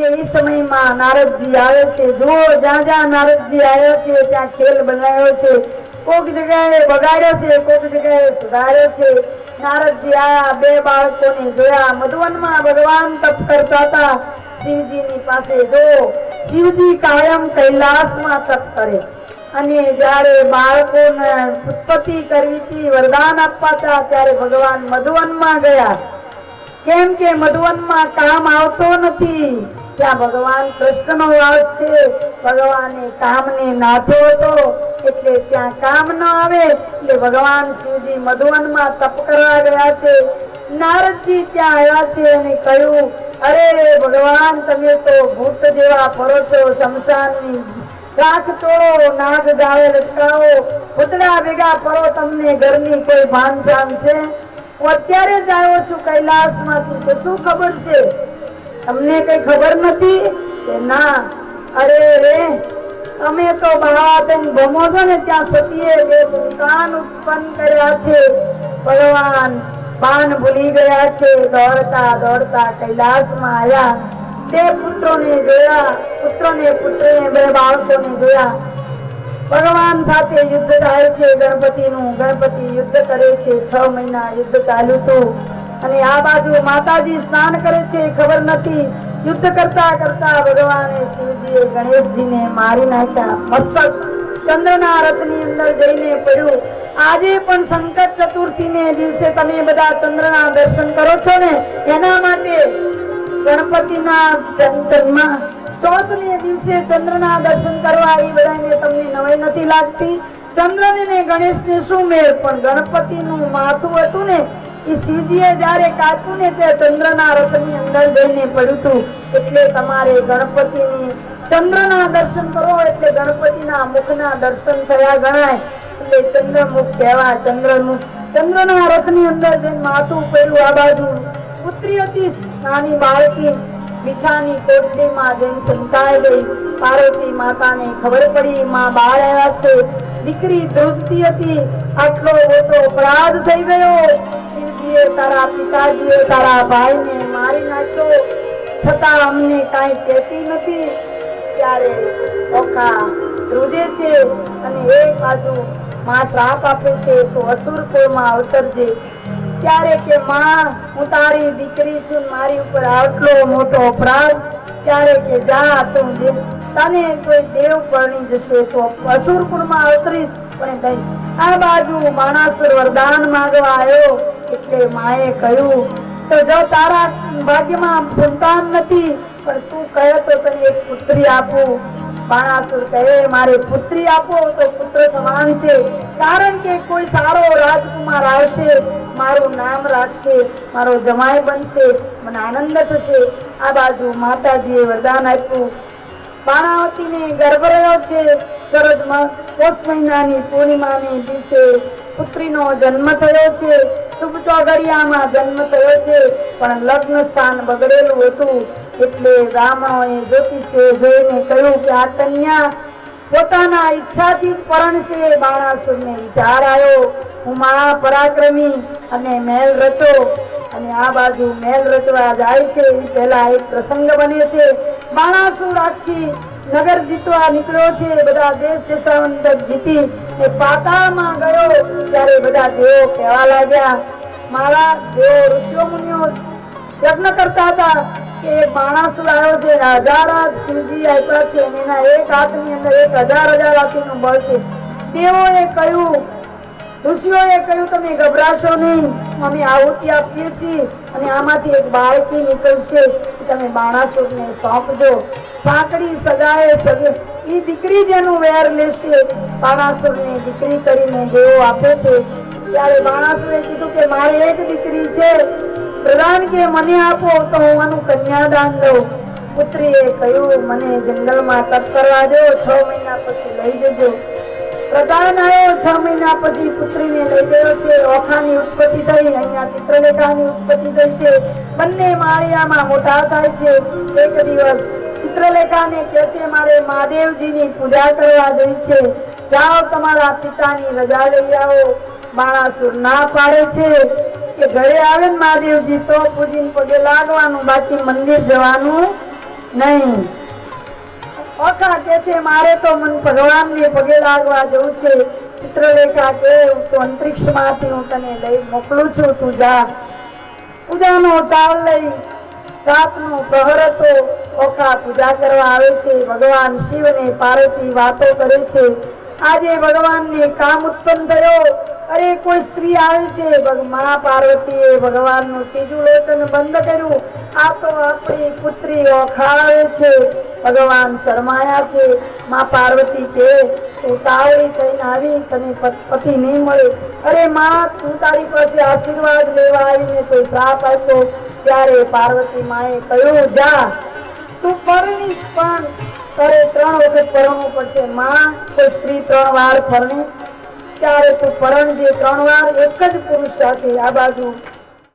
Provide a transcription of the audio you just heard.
અને એ સમયમાં નારદજી આવે છે। જુઓ, જ્યાં જ્યાં નારદજી આવ્યો છે ત્યાં ખેલ બનાવ્યો છે। કોક જગ્યાએ બગાડ્યો છે, કોક જગ્યાએ સુધાર્યો છે। નારદજી આયા, બે બાળકોને જોયા। મધુવનમાં ભગવાન તપ કરતા હતા શિવજીની પાસે। જો શિવજી કાયમ કૈલાસમાં તપ કરે, અને જ્યારે બાળકોને ઉત્પત્તિ કરવી હતી, વરદાન આપવા હતા, ત્યારે ભગવાન મધુવનમાં ગયા। કેમ કે મધુવનમાં કામ આવતો નથી, ત્યાં ભગવાન કૃષ્ણનો વાસ છે। ભગવાને કામને નાથો હતો, એટલે ત્યાં કામ ન આવે, એટલે ભગવાન શિવજી મધુવનમાં તપ કરવા ગયા છે। નારદજી ત્યાં આવ્યા છે અને કહ્યું, અરે ભગવાન, તમે તો ભૂત જેવા ફરો છો શમશાનની। રાખ તોડો, નાગ ગાળે લટકાવો, ભૂતડા ભેગા ફરો, તમને ઘરની કોઈ ભાન જામ છે? હું અત્યારે જ આવ્યો છું કૈલાસમાંથી, તો શું ખબર છે? તમને કઈ ખબર નથી કે ના? અરે રે, તમે તો બહાર ભમો છો ને, ત્યાં સતીએ બે સંતાન ઉત્પન્ન કર્યા છે। ભગવાન ભાન ભૂલી ગયા છે। દોડતા દોડતા કૈલાસમાં આવ્યા, બે પુત્રોને જોયા, પુત્રોને પુત્રને બે બાળકોને જોયા। ભગવાન સાથે યુદ્ધ થાય છે ગણપતિનું। ગણપતિ યુદ્ધ કરે છે, 6 મહિના યુદ્ધ ચાલ્યું હતું। અને આ બાજુ માતાજી સ્નાન કરે છે, ખબર નથી। યુદ્ધ કરતા કરતા ભગવાને શિવજીએ ગણેશજીને મારી નાખ્યા। મસ્તક ચંદ્રના રથની અંદર જઈને પડ્યું। આજે પણ સંકટ ચતુર્થીને દિવસે તમે બધા ચંદ્રના દર્શન કરો છો ને, એના માટે ગણપતિના જન્મમાં ચોથને દિવસે ચંદ્રના દર્શન કરવા એ બધાને તમને નવાઈ નથી લાગતી? ચંદ્રને ને ગણેશને શું મેળ? પણ ગણપતિનું માથું હતું ને, એ શિવજીએ જયારે કાપ્યું ને, તે ચંદ્રના રથની અંદર જઈને પડ્યું હતું। એટલે તમારે ગણપતિની ચંદ્રના દર્શન કરો, એટલે ગણપતિના મુખના દર્શન થયા ગણાય, એટલે ચંદ્રમુખ કહેવાય। ચંદ્રમુખ ચંદ્રના રથની અંદર જઈને માથું પડ્યું। આ બાજુ પુત્રી હતી નાની બાળકી, મીઠાની કોટડીમાં જઈને સંતાઈ ગઈ। પાર્વતી માતાને ખબર પડી, માં બહાર આવ્યા છે। દીકરી ધ્રુજતી હતી, આટલો મોટો અપરાધ થઈ ગયો। શિવજીએ, તારા પિતાજીએ તારા ભાઈને મારી નાખ્યો, છતાં અમને કાંઈ કહેતી નથી। ત્યારે ઓખા ધ્રુજે છે, અને એક બાજુ માં શ્રાપ આપે છે, તો અસુરકુળમાં અવતરજે। ત્યારે કે માં, હું તારી દીકરી છું, મારી ઉપર આટલો મોટો અપરાધ। ત્યારે કે જા, તું તને કોઈ દેવ પરણી જશે તો અસુરકુળમાં અવતરીશ। પણ આ બાજુ બાણાસુર વરદાન માંગવા આવ્યો, એટલે માએ કહ્યું, તો જો તારા ભાગ્યમાં સંતાન નથી, પણ તું કહે તો તને એક પુત્રી આપું। બાણાસુર કહે, મારે પુત્રી આપો તો પુત્ર સમાન છે, કારણ કે કોઈ સારો રાજકુમાર આવશે, મારું નામ રાખશે, મારો જમાઈ બનશે, મને આનંદ થશે। આ બાજુ માતાજીએ વરદાન આપ્યું। બાણાવતીને ગર્ભ રહ્યો છે। શરદમાં પોષ મહિનાની પૂર્ણિમાને દિવસે પુત્રીનો જન્મ થયો છે। શુભ ચોઘડિયામાં જન્મ થયો છે, પણ લગ્ન સ્થાન બગડેલું હતું, એટલે બ્રાહ્મણોએ જ્યોતિષે જોઈને કહ્યું કે આ કન્યા પોતાના ઈચ્છાથી પરણશે। બાણાસુરને વિચાર આવ્યો, હું મહાપરાક્રમી અને મહેલ રચો, અને આ બાજુ મહેલ રચવા જાય છે એ પહેલા એક પ્રસંગ બને છે। બાણાસુર આખી નગર જીતવા નીકળ્યો છે, બધા દેશ દેશાંતર જીતી એ પાતાળમાં ગયો, ત્યારે બધા દેવો કહેવા લાગ્યા, મારા દેવો ઋષિઓ મુનિઓ યજ્ઞ કરતા હતા કે બાણાસુર આવ્યો છે, 1000 હાથ શિવજી આપ્યા છે, અને એના એક હાથની અંદર 1000 હાથીનું બળ છે। દેવોએ કહ્યું, ઋષિઓએ કહ્યું, તમે ગભરાશો નહીં, અમે આહુતિ આપીએ છીએ, અને આમાંથી એક બાળકી નીકળશે, તમે બાણાસુરને સોંપજો। સાંકડી સગાએ સગે એ દીકરી જેનું વેર લેશે, બાણાસુરને દીકરી કરીને દેવો આપે છે। ત્યારે બાણાસુરે કીધું કે મારે એક દીકરી છે, પ્રધાન કે મને આપો તો હું આનું કન્યાદાન દઉં। પુત્રીએ કહ્યું, મને જંગલમાં તપ કરવા દો, 6 મહિના પછી લઈ જજો। પ્રધાન આવ્યો, 6 મહિના પછી પુત્રીને લઈ ગયો છે। ઓખાની ઉત્પત્તિ થઈ, અહીંયા ચિત્રલેખાની ઉત્પત્તિ થઈ છે। બંને માળિયામાં મોટા થાય છે। એક દિવસ ચિત્રલેખાને કહે છે, મારે મહાદેવજીની પૂજા કરવા જઈ છે, જાઓ તમારા પિતાની રજા લઈ આવો। બાણાસુર ના પાડે છે કે ઘરે આવે ને મહાદેવજી તો પૂજીને પગે લાગવાનું, બાકી મંદિર જવાનું નહીં. ઓખા કે છે મારે તો મન ભગવાનને પગે લાગવા જવું છે. ચિત્રલેખા કે હું તો અંતરિક્ષમાંથી હું તને લઈ મોકલું છું, તું જા. પૂજાનો તાળ લઈ રાતનો પ્રહર હતો. ઓખા પૂજા કરવા આવે છે. ભગવાન શિવ ને પાર્વતી વાતો કરે છે. આજે ભગવાનને કામ ઉત્પન્ન થયો. અરે કોઈ સ્ત્રી આવે છે. મા પાર્વતીએ ભગવાનનું ત્રીજું લોચન બંધ કર્યું. આ તો આપણી પુત્રી ઓખા આવે છે. ભગવાન શરમાયા છે. મા પાર્વતી કે તું તાવડી થઈને આવી, તને પતિ નહીં મળે. અરે માં, તું તારી પાસે આશીર્વાદ લેવા આવીને કોઈ શ્રાપ આપ્યો. ત્યારે પાર્વતી માએ કહ્યું જા તું પરણીશ, પણ તારે 3 વખત પરણવું પડશે. માં, કોઈ સ્ત્રી 3 વાર પરણી ત્યારે તું પરણજે. 3 વાર એક જ પુરુષ સાથે. આ બાજુ